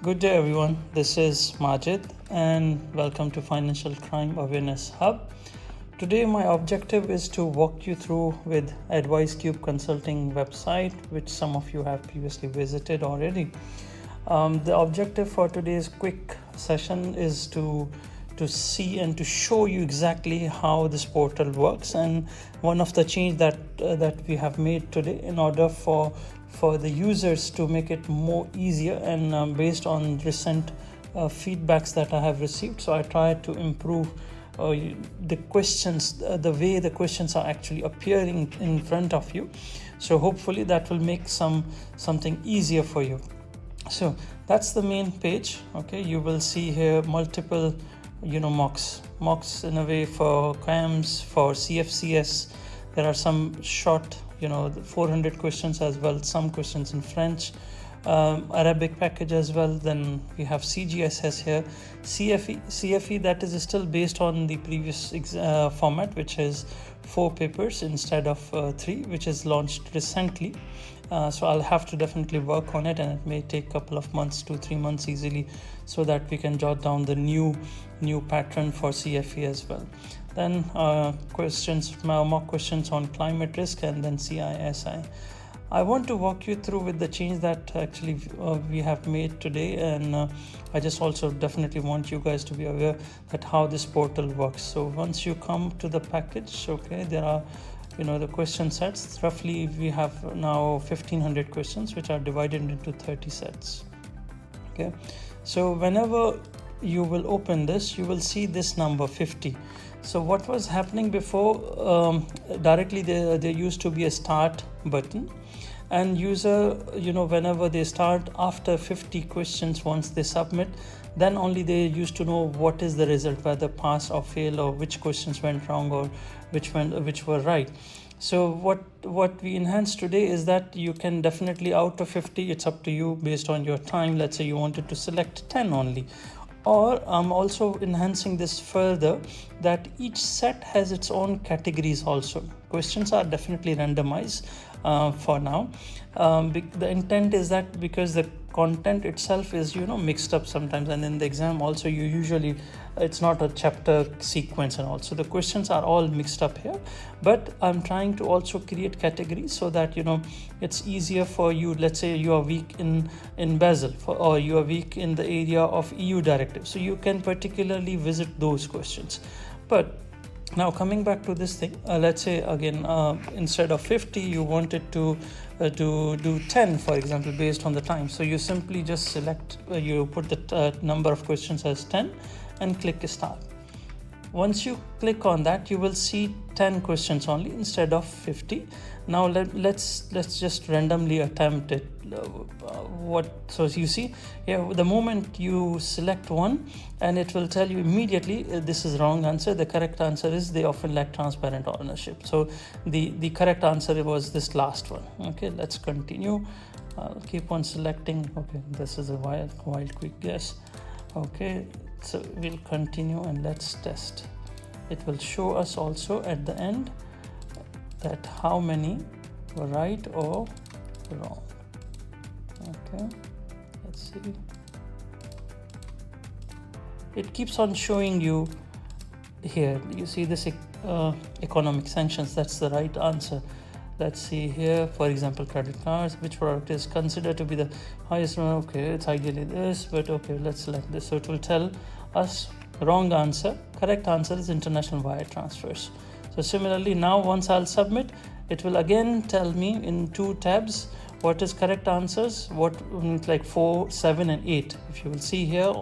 Good day, everyone. This is Majid, and welcome to Financial Crime Awareness Hub. Today, my objective is to walk you through with AdviseCube Consulting website, which some of you have previously visited already. The objective for today's quick session is to see and to show you exactly how this portal works, and one of the change that we have made today in order for the users to make it more easier, and based on recent feedbacks that I have received, so I tried to improve the questions, the way the questions are actually appearing in front of you. So hopefully that will make something easier for you. So that's the main page. Okay, you will see here multiple mocks in a way for CAMS, for CFCS. There are some short 400 questions as well, some questions in French, Arabic package as well. Then we have CGSS here, CFE that is still based on the previous format, which is 4 papers instead of 3, which is launched recently. So I'll have to definitely work on it, and it may take a couple of months, 2-3 months easily, so that we can jot down the new pattern for CFE as well. Then mock questions on climate risk, and then CISI. I want to walk you through with the change that actually we have made today, and I just also definitely want you guys to be aware that how this portal works. So once you come to the package, okay, there are the question sets. Roughly we have now 1500 questions, which are divided into 30 sets. Okay, so whenever you will open this, you will see this number 50. So what was happening before, directly there used to be a start button, and user whenever they start after 50 questions, once they submit, then only they used to know what is the result, whether pass or fail, or which questions went wrong or which were right. So what we enhanced today is that you can definitely, out of 50, it's up to you based on your time. Let's say you wanted to select 10 only, or I'm also enhancing this further, that each set has its own categories also. Questions are definitely randomized for now. The intent is that because the content itself is mixed up sometimes, and in the exam also you usually, it's not a chapter sequence, and also the questions are all mixed up here. But I'm trying to also create categories so that it's easier for you. Let's say you are weak in Basel, or you are weak in the area of EU directive, so you can particularly visit those questions. But now coming back to this thing, let's say again, instead of 50 you wanted to do 10, for example, based on the time. So you simply just select, you put the number of questions as 10 and click start. Once you click on that, you will see 10 questions only instead of 50. Now let's just randomly attempt it. So you see here, the moment you select one, and it will tell you immediately this is wrong answer. The correct answer is they often lack transparent ownership. So the correct answer was this last one. Okay, let's continue. I'll keep on selecting. Okay, this is a wild quick guess. Okay, so we'll continue and let's test. It will show us also at the end that how many were right or wrong. Okay, let's see. It keeps on showing you here. You see this economic sanctions, that's the right answer. Let's see here, for example, credit cards, which product is considered to be the highest one? Okay, it's ideally this, but okay, let's select this. So it will tell us wrong answer. Correct answer is international wire transfers. So similarly, now once I'll submit, it will again tell me in 2 tabs what is correct answers, what like 4, 7 and 8. If you will see here,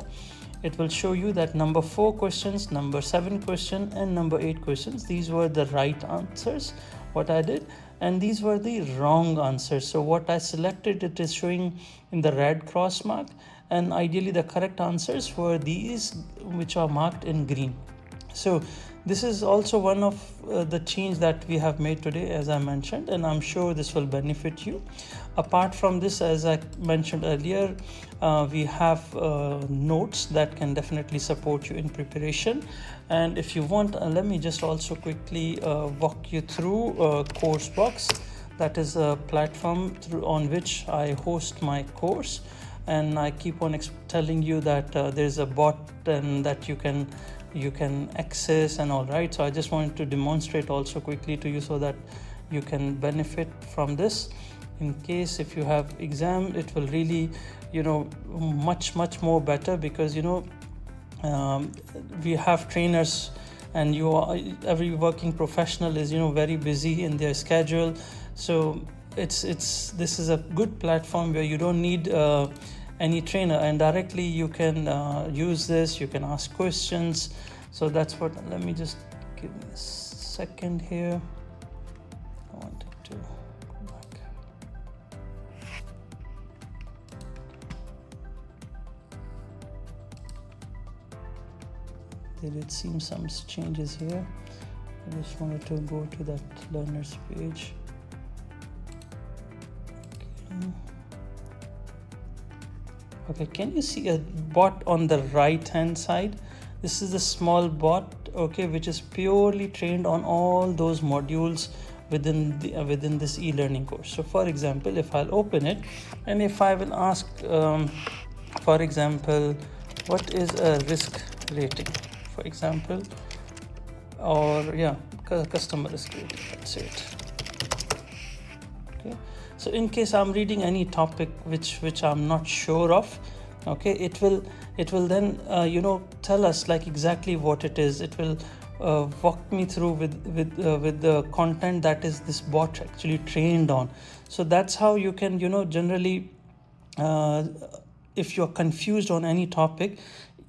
it will show you that number 4 questions, number 7 question, and number 8 questions, these were the right answers, what I did, and these were the wrong answers. So what I selected, it is showing in the red cross mark, and ideally the correct answers were these, which are marked in green. So this is also one of the change that we have made today, as I mentioned, and I'm sure this will benefit you. Apart from this, as I mentioned earlier, we have notes that can definitely support you in preparation. And if you want, let me just also quickly walk you through CourseBox. That is a platform on which I host my course. and I keep on telling you that there's a bot and that you can access and all, right? So I just wanted to demonstrate also quickly to you so that you can benefit from this. In case if you have exam, it will really, much more better, because we have trainers, and every working professional is very busy in their schedule. So this is a good platform where you don't need any trainer, and directly you can use this. You can ask questions. So that's what. Let me just give me a second here. I wanted to go back. There did seem some changes here. I just wanted to go to that learners page. Okay, can you see a bot on the right hand side? This is a small bot, okay, which is purely trained on all those modules within this e-learning course. So for example, if I'll open it, and if I will ask, for example, what is a risk rating, for example, or customer risk rating, that's it. Okay, so in case I'm reading any topic which I'm not sure of, okay, it will then tell us like exactly what it is. It will walk me through with the content that is this bot actually trained on. So that's how you can generally if you're confused on any topic,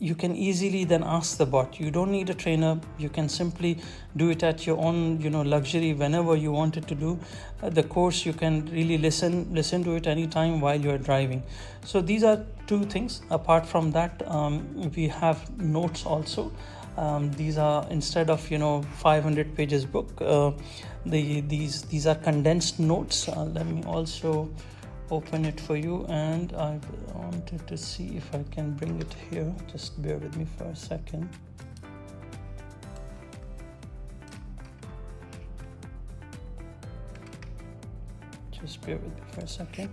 you can easily then ask the bot. You don't need a trainer. You can simply do it at your own luxury whenever you want it to do. The course, you can really listen to it anytime while you're driving. So these are two things. Apart from that, we have notes also. These are, instead of 500 pages book, these are condensed notes. Let me also open it for you, and I wanted to see if I can bring it here. Just bear with me for a second. Just bear with me for a second.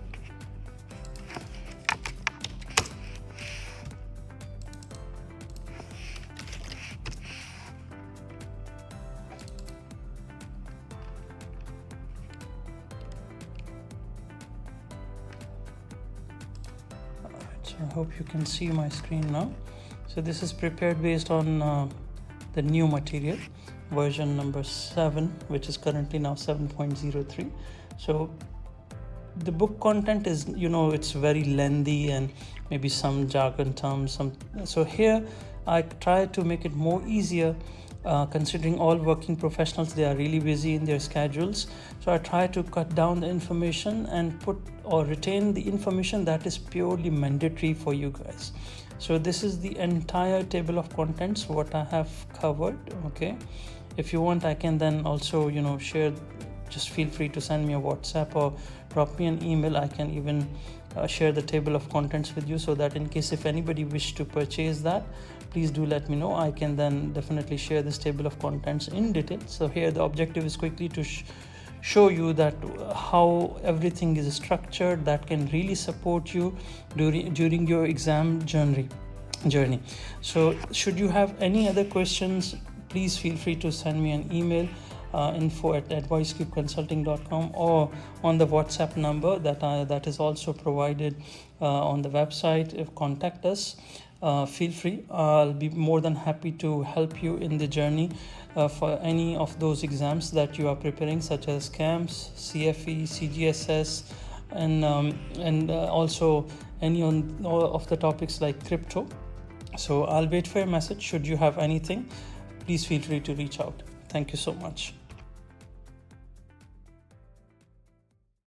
I hope you can see my screen now. So this is prepared based on the new material, version number 7, which is currently now 7.03. So the book content is, it's very lengthy and maybe some jargon terms. So here I try to make it more easier, considering all working professionals, they are really busy in their schedules. So I try to cut down the information and put or retain the information that is purely mandatory for you guys. So this is the entire table of contents what I have covered. Okay, if you want, I can then also share. Just feel free to send me a WhatsApp or drop me an email. I can even share the table of contents with you, so that in case if anybody wish to purchase that, please do let me know. I can then definitely share this table of contents in detail. So here the objective is quickly to show you that how everything is structured that can really support you during your exam journey. So should you have any other questions, please feel free to send me an email, info@advisecubeconsulting.com, or on the WhatsApp number that is also provided on the website. If contact us, feel free. I'll be more than happy to help you in the journey for any of those exams that you are preparing, such as CAMS, CFE, CGSS, and also any of the topics like crypto. So I'll wait for your message. Should you have anything, please feel free to reach out. Thank you so much.